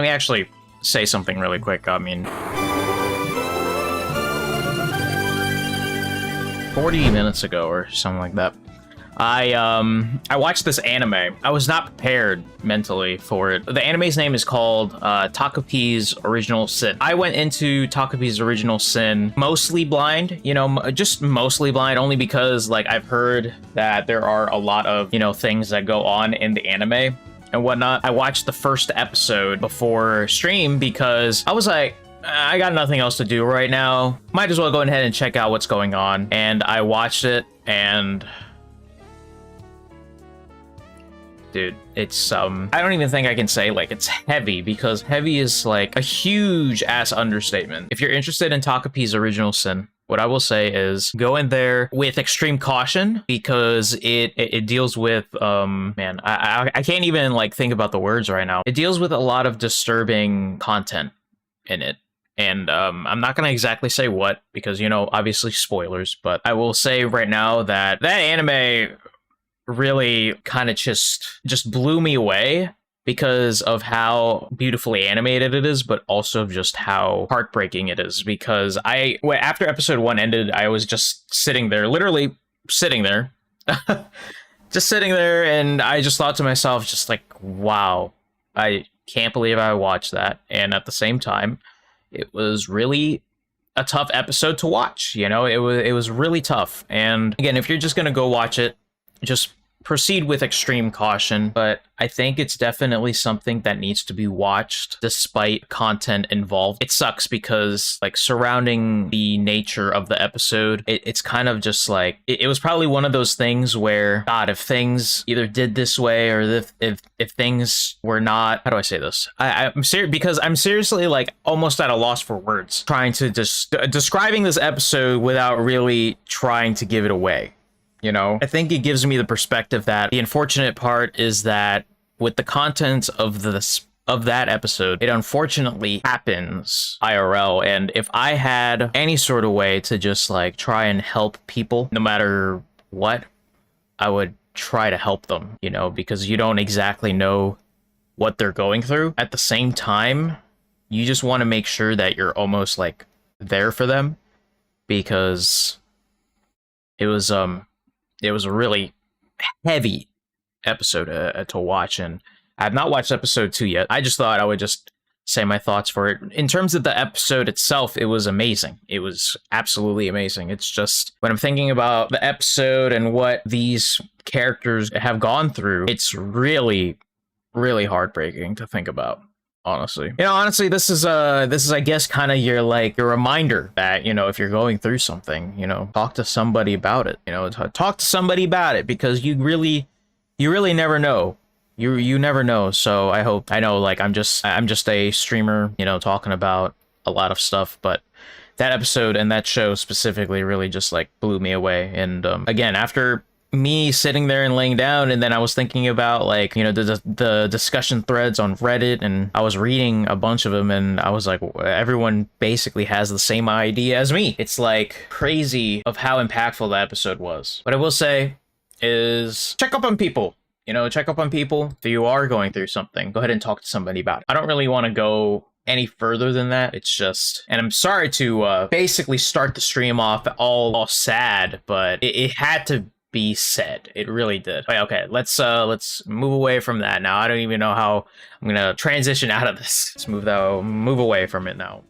Let me actually say something really quick. I mean, 40 minutes ago or something like that, I watched this anime. I was not prepared mentally for it. The anime's name is called Takopi's Original Sin. I went into Takopi's Original Sin mostly blind, you know, just mostly blind, only because like I've heard that there are a lot of, you know, things that go on in the anime and whatnot. I watched the first episode before stream because I was like, I got nothing else to do right now. Might as well go ahead and check out what's going on. And I watched it, and dude, it's I don't even think I can say like it's heavy, because heavy is like a huge ass understatement. If you're interested in Takopi's Original Sin, what I will say is go in there with extreme caution, because it deals with man, I can't even like think about the words right now. It deals with a lot of disturbing content in it. And I'm not gonna exactly say what, because, you know, obviously spoilers, but I will say right now that that anime really kind of just blew me away because of how beautifully animated it is, but also just how heartbreaking it is. Because after episode 1 ended, I was just sitting there, literally sitting there, just sitting there, and I just thought to myself, just like, wow, I can't believe I watched that. And at the same time, it was really a tough episode to watch. You know, it was really tough. And again, if you're just gonna go watch it, just proceed with extreme caution. But I think it's definitely something that needs to be watched despite content involved. It sucks because like surrounding the nature of the episode, it's kind of just like it was probably one of those things where, God, if things either did this way, or if things were not, how do I say this? I'm serious, because I'm seriously like almost at a loss for words trying to just describing this episode without really trying to give it away. You know, I think it gives me the perspective that the unfortunate part is that with the contents of that episode, it unfortunately happens IRL. And if I had any sort of way to just like try and help people, no matter what, I would try to help them, you know, because you don't exactly know what they're going through. At the same time, you just want to make sure that you're almost like there for them, because it was a really heavy episode to watch, and I have not watched episode 2 yet. I just thought I would just say my thoughts for it. In terms of the episode itself, it was amazing. It was absolutely amazing. It's just when I'm thinking about the episode and what these characters have gone through, it's really, really heartbreaking to think about. Honestly, you know, this is I guess kind of your reminder that, you know, if you're going through something, you know, talk to somebody about it. You know, talk to somebody about it, because you really never know. You never know. So I know like I'm just a streamer, you know, talking about a lot of stuff, but that episode and that show specifically really just like blew me away. And again, after me sitting there and laying down, and then I was thinking about like, you know, the discussion threads on Reddit, and I was reading a bunch of them, and I was like, everyone basically has the same idea as me. It's like crazy of how impactful that episode was. What I will say is check up on people. You know, check up on people. If you are going through something, go ahead and talk to somebody about it. I don't really want to go any further than that. It's just, and I'm sorry to basically start the stream off all sad, but it had to be said. It really did. Okay, let's move away from that now. I don't even know how I'm gonna transition out of this. Let's move away from it now.